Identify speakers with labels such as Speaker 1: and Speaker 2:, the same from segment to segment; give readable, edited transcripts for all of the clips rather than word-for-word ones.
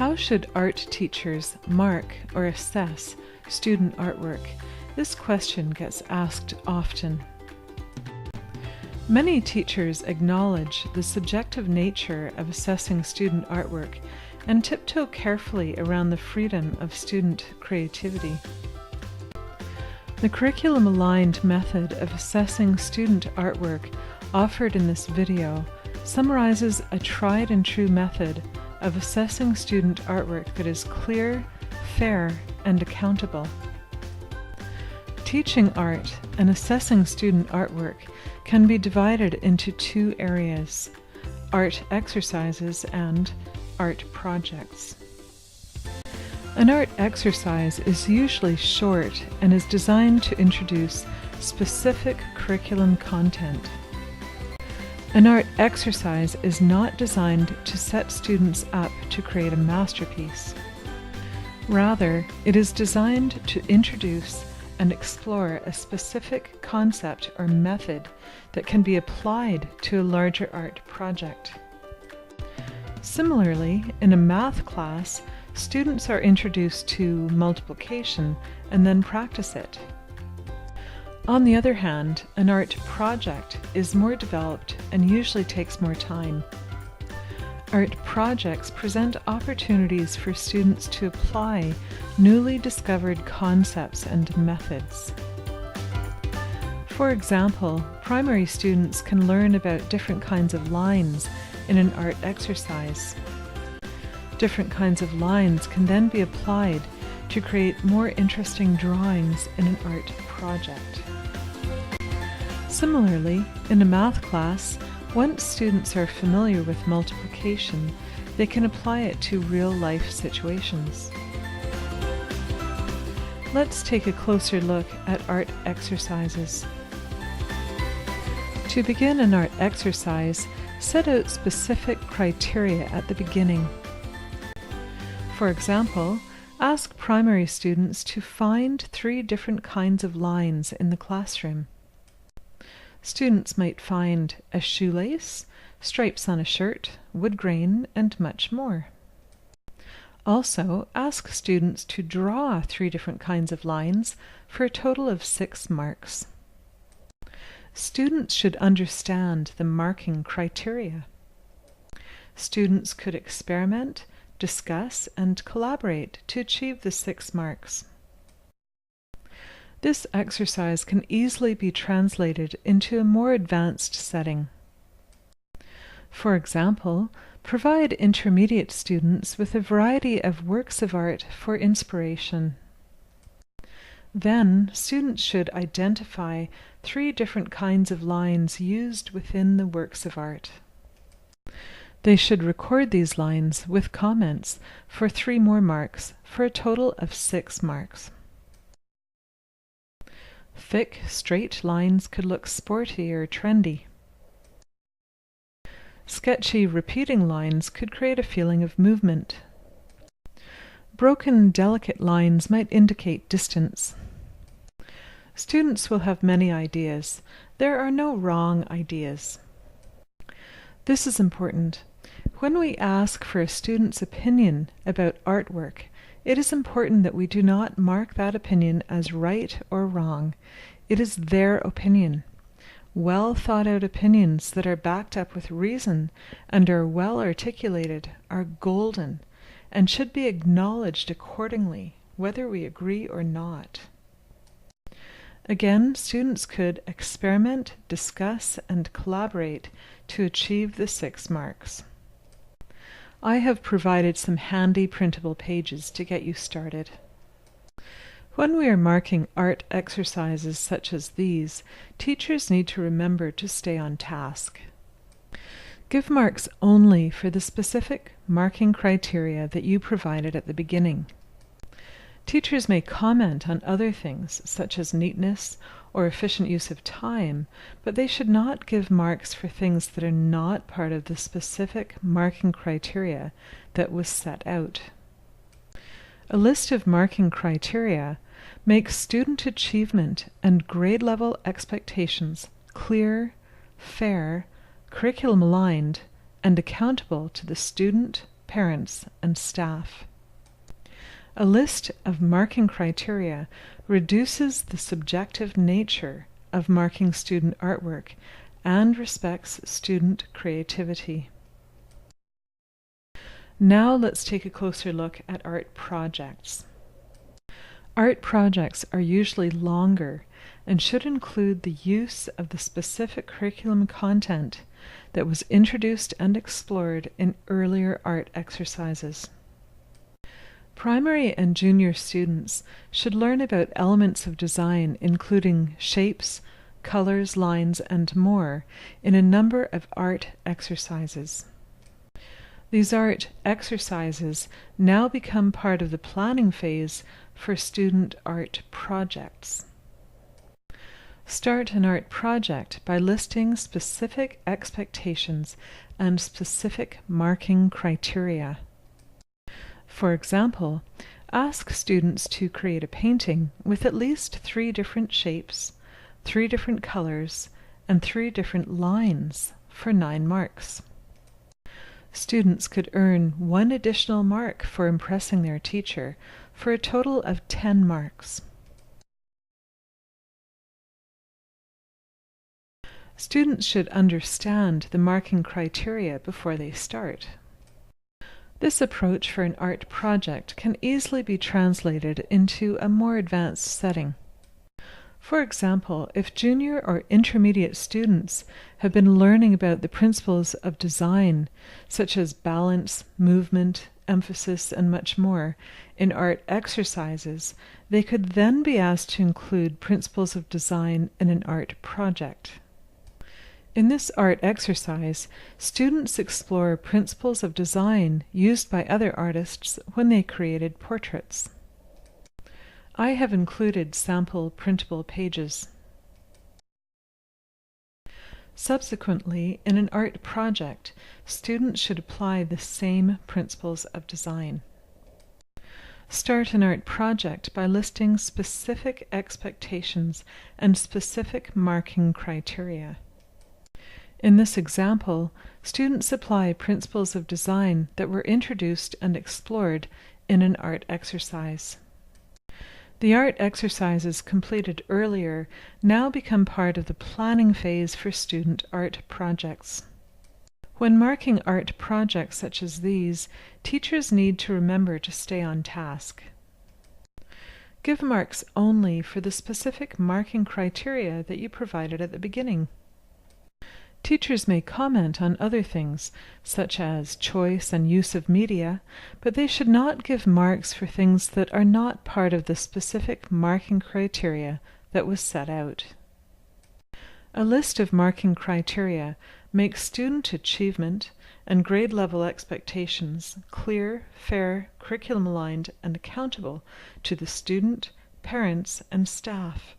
Speaker 1: How should art teachers mark or assess student artwork? This question gets asked often. Many teachers acknowledge the subjective nature of assessing student artwork and tiptoe carefully around the freedom of student creativity. The curriculum-aligned method of assessing student artwork offered in this video summarizes a tried and true method of assessing student artwork that is clear, fair, and accountable. Teaching art and assessing student artwork can be divided into two areas: art exercises and art projects. An art exercise is usually short and is designed to introduce specific curriculum content. An art exercise is not designed to set students up to create a masterpiece. Rather, it is designed to introduce and explore a specific concept or method that can be applied to a larger art project. Similarly, in a math class, students are introduced to multiplication and then practice it. On the other hand, an art project is more developed and usually takes more time. Art projects present opportunities for students to apply newly discovered concepts and methods. For example, primary students can learn about different kinds of lines in an art exercise. Different kinds of lines can then be applied to create more interesting drawings in an art project. Similarly, in a math class, once students are familiar with multiplication, they can apply it to real-life situations. Let's take a closer look at art exercises. To begin an art exercise, set out specific criteria at the beginning. For example, ask primary students to find 3 different kinds of lines in the classroom. Students might find a shoelace, stripes on a shirt, wood grain, and much more. Also, ask students to draw 3 different kinds of lines for a total of 6 marks. Students should understand the marking criteria. Students could experiment, discuss, and collaborate to achieve the 6 marks. This exercise can easily be translated into a more advanced setting. For example, provide intermediate students with a variety of works of art for inspiration. Then, students should identify 3 different kinds of lines used within the works of art. They should record these lines with comments for 3 more marks, for a total of 6 marks. Thick, straight lines could look sporty or trendy. Sketchy, repeating lines could create a feeling of movement. Broken, delicate lines might indicate distance. Students will have many ideas. There are no wrong ideas. This is important. When we ask for a student's opinion about artwork, it is important that we do not mark that opinion as right or wrong. It is their opinion. Well thought out opinions that are backed up with reason and are well articulated are golden and should be acknowledged accordingly, whether we agree or not. Again, students could experiment, discuss, and collaborate to achieve the 6 marks. I have provided some handy printable pages to get you started. When we are marking art exercises such as these, teachers need to remember to stay on task. Give marks only for the specific marking criteria that you provided at the beginning. Teachers may comment on other things, such as neatness or efficient use of time, but they should not give marks for things that are not part of the specific marking criteria that was set out. A list of marking criteria makes student achievement and grade level expectations clear, fair, curriculum aligned, and accountable to the student, parents, and staff. A list of marking criteria reduces the subjective nature of marking student artwork and respects student creativity. Now let's take a closer look at art projects. Art projects are usually longer and should include the use of the specific curriculum content that was introduced and explored in earlier art exercises. Primary and junior students should learn about elements of design, including shapes, colors, lines, and more, in a number of art exercises. These art exercises now become part of the planning phase for student art projects. Start an art project by listing specific expectations and specific marking criteria. For example, ask students to create a painting with at least 3 different shapes, 3 different colors, and 3 different lines for 9 marks. Students could earn 1 additional mark for impressing their teacher, for a total of 10 marks. Students should understand the marking criteria before they start. This approach for an art project can easily be translated into a more advanced setting. For example, if junior or intermediate students have been learning about the principles of design, such as balance, movement, emphasis, and much more, in art exercises, they could then be asked to include principles of design in an art project. In this art exercise, students explore principles of design used by other artists when they created portraits. I have included sample printable pages. Subsequently, in an art project, students should apply the same principles of design. Start an art project by listing specific expectations and specific marking criteria. In this example, students apply principles of design that were introduced and explored in an art exercise. The art exercises completed earlier now become part of the planning phase for student art projects. When marking art projects such as these, teachers need to remember to stay on task. Give marks only for the specific marking criteria that you provided at the beginning. Teachers may comment on other things, such as choice and use of media, but they should not give marks for things that are not part of the specific marking criteria that was set out. A list of marking criteria makes student achievement and grade level expectations clear, fair, curriculum-aligned, and accountable to the student, parents, and staff.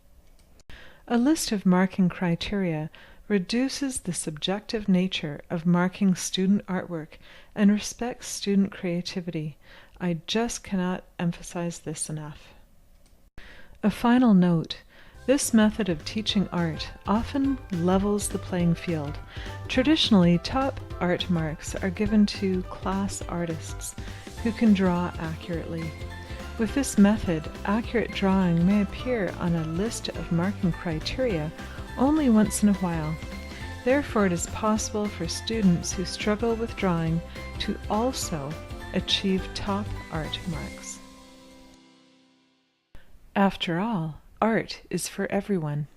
Speaker 1: A list of marking criteria reduces the subjective nature of marking student artwork and respects student creativity. I just cannot emphasize this enough. A final note: this method of teaching art often levels the playing field. Traditionally, top art marks are given to class artists who can draw accurately. With this method, accurate drawing may appear on a list of marking criteria only once in a while. Therefore, it is possible for students who struggle with drawing to also achieve top art marks. After all, art is for everyone.